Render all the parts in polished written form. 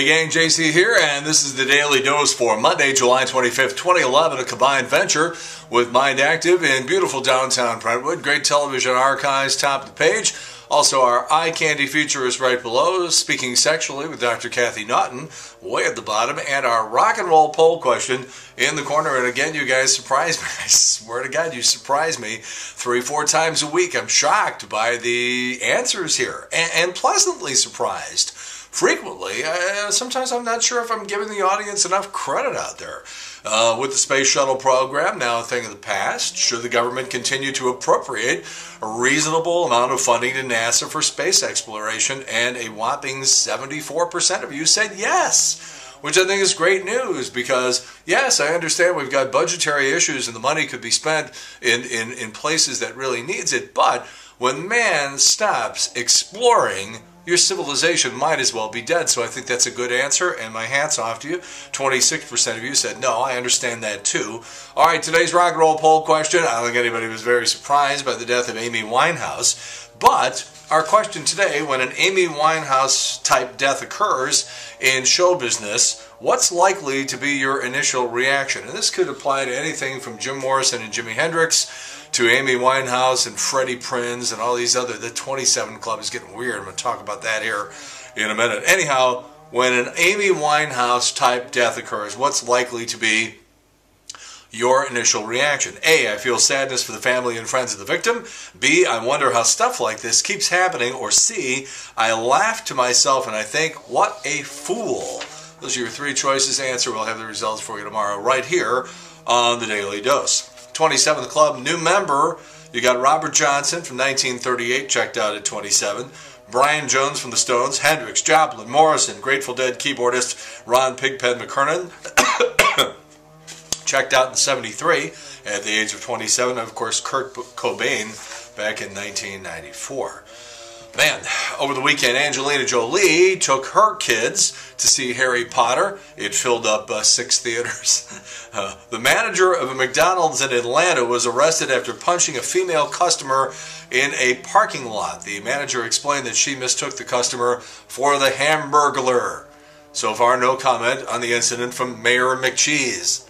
Hey gang, JC here, and this is the Daily Dose for Monday, July 25th, 2011, a combined venture with Mind Active in beautiful downtown Brentwood. Great television archives, top of the page. Also, our eye candy feature is right below, Speaking Sexually with Dr. Kathy Naughton, way at the bottom, and our rock and roll poll question in the corner. And again, you guys surprise me. I swear to God, you surprise me 3-4 times a week. I'm shocked by the answers here, and pleasantly surprised. Frequently, sometimes I'm not sure if I'm giving the audience enough credit out there. With the Space Shuttle program, now a thing of the past, should the government continue to appropriate a reasonable amount of funding to NASA for space exploration? And a whopping 74% of you said yes, which I think is great news because, yes, I understand we've got budgetary issues and the money could be spent in places that really needs it, but when man stops exploring, your civilization might as well be dead. So I think that's a good answer, and my hat's off to you. 26% of you said no. I understand that too. All right, today's rock and roll poll question. I don't think anybody was very surprised by the death of Amy Winehouse, but our question today, when an Amy Winehouse type death occurs in show business, what's likely to be your initial reaction? And this could apply to anything from Jim Morrison and Jimi Hendrix to Amy Winehouse and Freddie Prinze and all these other. The 27 Club is getting weird. I'm going to talk about that here in a minute. Anyhow, when an Amy Winehouse type death occurs, what's likely to be your initial reaction? A, I feel sadness for the family and friends of the victim. B, I wonder how stuff like this keeps happening. Or C, I laugh to myself and I think, what a fool. Those are your three choices. Answer. We'll have the results for you tomorrow right here on the Daily Dose. 27th Club, new member. You got Robert Johnson from 1938, checked out at 27. Brian Jones from the Stones, Hendrix, Joplin, Morrison, Grateful Dead keyboardist Ron Pigpen McKernan, checked out in 73 at the age of 27. Of course, Kurt Cobain back in 1994. Man, over the weekend, Angelina Jolie took her kids to see Harry Potter. It filled up 6 theaters. The manager of a McDonald's in Atlanta was arrested after punching a female customer in a parking lot. The manager explained that she mistook the customer for the Hamburglar. So far, no comment on the incident from Mayor McCheese.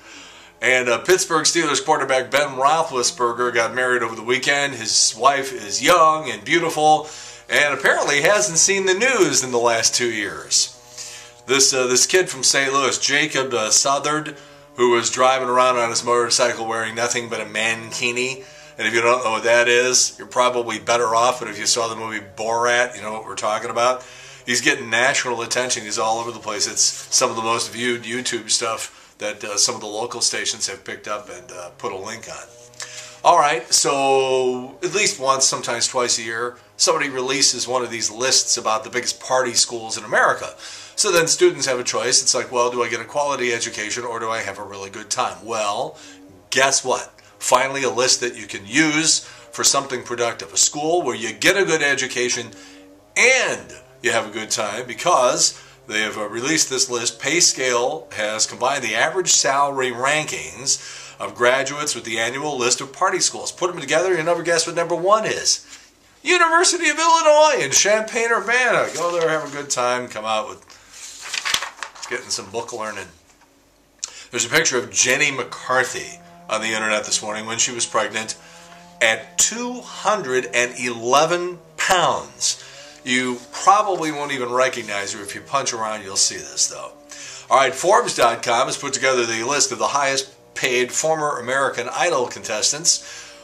And Pittsburgh Steelers quarterback Ben Roethlisberger got married over the weekend. His wife is young and beautiful, and apparently hasn't seen the news in the last 2 years. This kid from St. Louis, Jacob Southard, who was driving around on his motorcycle wearing nothing but a mankini. And if you don't know what that is, you're probably better off. But if you saw the movie Borat, you know what we're talking about. He's getting national attention. He's all over the place. It's some of the most viewed YouTube stuff that some of the local stations have picked up and put a link on. All right, so at least once, sometimes twice a year, somebody releases one of these lists about the biggest party schools in America. So then students have a choice. It's like, well, do I get a quality education or do I have a really good time? Well, guess what? Finally, a list that you can use for something productive. A school where you get a good education and you have a good time, because they have released this list. PayScale has combined the average salary rankings of graduates with the annual list of party schools. Put them together, you'll never guess what number 1 is. University of Illinois in Champaign-Urbana. Go there, have a good time, come out with getting some book learning. There's a picture of Jenny McCarthy on the internet this morning when she was pregnant at 211 pounds. You probably won't even recognize her. If you punch around, you'll see this, though. All right, Forbes.com has put together the list of the highest paid former American Idol contestants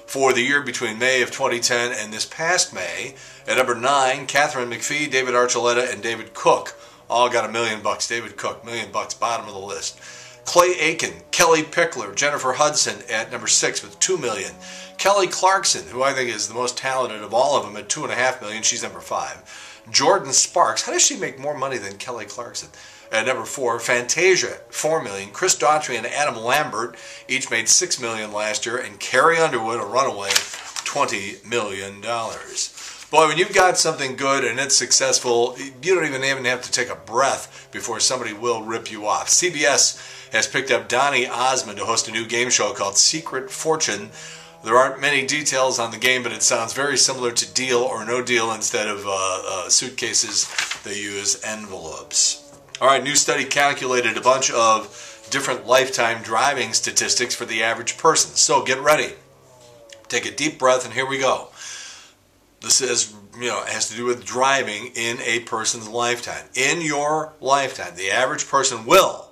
for the year between May of 2010 and this past May. At number 9, Catherine McPhee, David Archuleta, and David Cook all got $1 million. David Cook, $1 million, bottom of the list. Clay Aiken, Kelly Pickler, Jennifer Hudson at number 6 with $2 million. Kelly Clarkson, who I think is the most talented of all of them, at $2.5 million. She's number 5. Jordan Sparks. How does she make more money than Kelly Clarkson? At number 4, Fantasia, $4 million. Chris Daughtry and Adam Lambert each made $6 million last year, and Carrie Underwood, a runaway, $20 million. Boy, when you've got something good and it's successful, you don't even have to take a breath before somebody will rip you off. CBS has picked up Donny Osmond to host a new game show called Secret Fortune. There aren't many details on the game, but it sounds very similar to Deal or No Deal. Instead of suitcases, they use envelopes. All right, new study calculated a bunch of different lifetime driving statistics for the average person. So get ready. Take a deep breath, and here we go. This is, it has to do with driving in a person's lifetime. In your lifetime, the average person will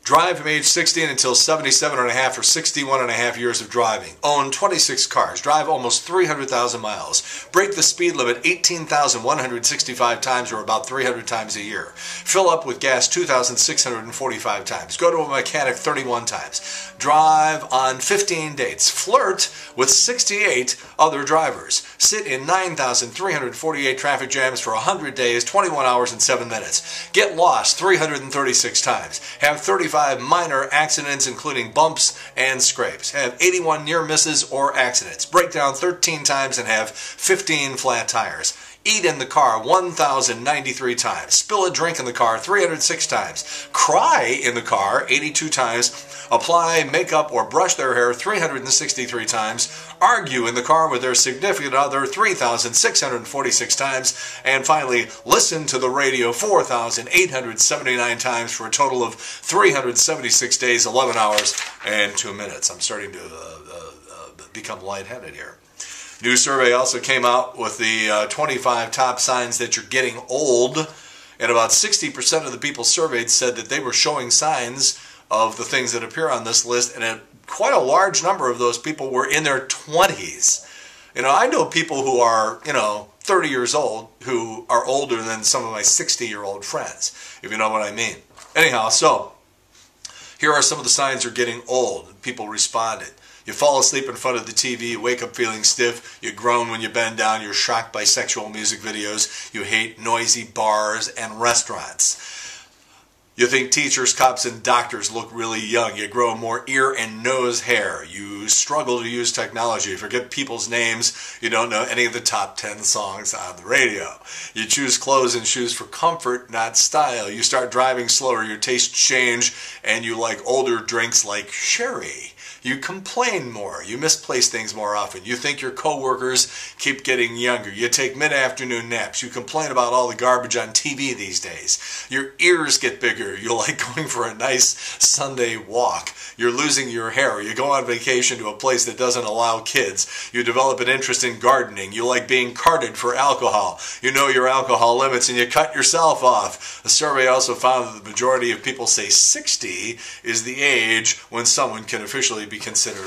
drive from age 16 until 77 and a half, or 61 and a half years of driving. Own 26 cars. Drive almost 300,000 miles. Break the speed limit 18,165 times, or about 300 times a year. Fill up with gas 2,645 times. Go to a mechanic 31 times. Drive on 15 dates. Flirt with 68 other drivers. Sit in 9,348 traffic jams for 100 days, 21 hours, and 7 minutes. Get lost 336 times. Have 35 minor accidents, including bumps and scrapes. Have 81 near misses or accidents. Break down 13 times and have 15 flat tires. Eat in the car 1,093 times. Spill a drink in the car 306 times. Cry in the car 82 times. Apply makeup or brush their hair 363 times. Argue in the car with their significant other 3,646 times. And finally, listen to the radio 4,879 times, for a total of 376 days, 11 hours, and 2 minutes. I'm starting to become lightheaded here. New survey also came out with the 25 top signs that you're getting old, and about 60% of the people surveyed said that they were showing signs of the things that appear on this list, and quite a large number of those people were in their 20s. I know people who are, 30 years old who are older than some of my 60-year-old friends, if you know what I mean. Anyhow, so here are some of the signs you're getting old. People responded. You fall asleep in front of the TV, you wake up feeling stiff, you groan when you bend down, you're shocked by sexual music videos, you hate noisy bars and restaurants. You think teachers, cops, and doctors look really young. You grow more ear and nose hair. You struggle to use technology. You forget people's names. You don't know any of the top 10 songs on the radio. You choose clothes and shoes for comfort, not style. You start driving slower. Your tastes change, and you like older drinks like sherry. You complain more. You misplace things more often. You think your coworkers keep getting younger. You take mid-afternoon naps. You complain about all the garbage on TV these days. Your ears get bigger. You like going for a nice Sunday walk. You're losing your hair. You go on vacation to a place that doesn't allow kids. You develop an interest in gardening. You like being carded for alcohol. You know your alcohol limits, and you cut yourself off. The survey also found that the majority of people say 60 is the age when someone can officially be considered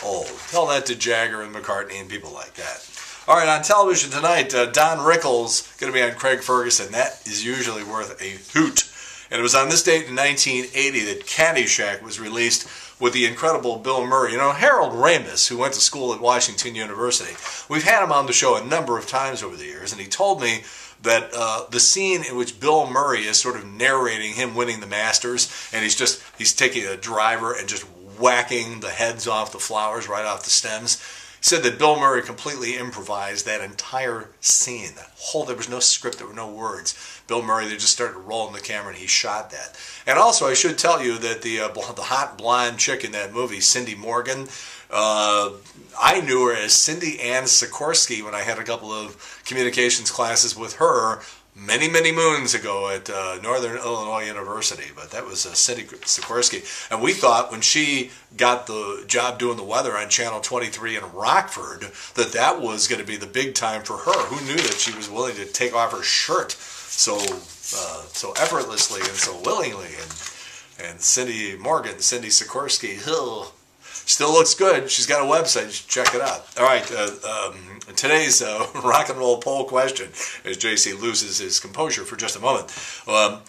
old. Tell that to Jagger and McCartney and people like that. All right, on television tonight, Don Rickles going to be on Craig Ferguson. That is usually worth a hoot. And it was on this date in 1980 that Caddyshack was released with the incredible Bill Murray. Harold Ramis, who went to school at Washington University, we've had him on the show a number of times over the years, and he told me that the scene in which Bill Murray is sort of narrating him winning the Masters, and he's taking a driver and just whacking the heads off the flowers, right off the stems. He said that Bill Murray completely improvised that entire scene. There was no script, there were no words. Bill Murray, they just started rolling the camera and he shot that. And also, I should tell you that the hot blonde chick in that movie, Cindy Morgan, I knew her as Cindy Ann Sikorsky when I had a couple of communications classes with her many, many moons ago at Northern Illinois University, but that was Cindy Sikorsky. And we thought when she got the job doing the weather on Channel 23 in Rockford that was going to be the big time for her. Who knew that she was willing to take off her shirt so effortlessly and so willingly? And Cindy Morgan, Cindy Sikorsky, still looks good. She's got a website. You should check it out. All right, today's rock and roll poll question, as JC loses his composure for just a moment.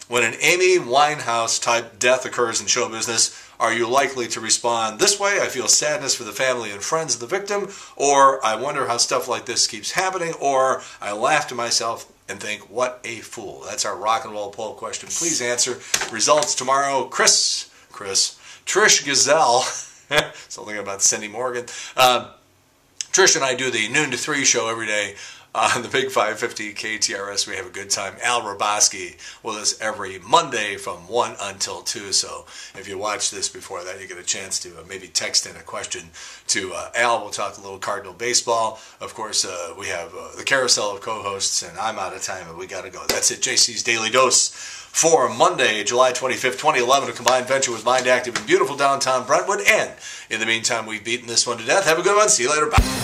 When an Amy Winehouse-type death occurs in show business, are you likely to respond this way? I feel sadness for the family and friends of the victim, or I wonder how stuff like this keeps happening, or I laugh to myself and think, what a fool. That's our rock and roll poll question. Please answer. Results tomorrow. Trish Gazelle, something about Cindy Morgan. Trish and I do the noon to 3 show every day on the Big 550 KTRS. We have a good time. Al Raboski with us every Monday from 1 until 2. So if you watch this before that, you get a chance to maybe text in a question to Al. We'll talk a little Cardinal baseball. Of course, we have the carousel of co-hosts, and I'm out of time, and we got to go. That's it. JC's Daily Dose for Monday, July 25th, 2011, a combined venture with Mind Active in beautiful downtown Brentwood. And in the meantime, we've beaten this one to death. Have a good one. See you later. Bye.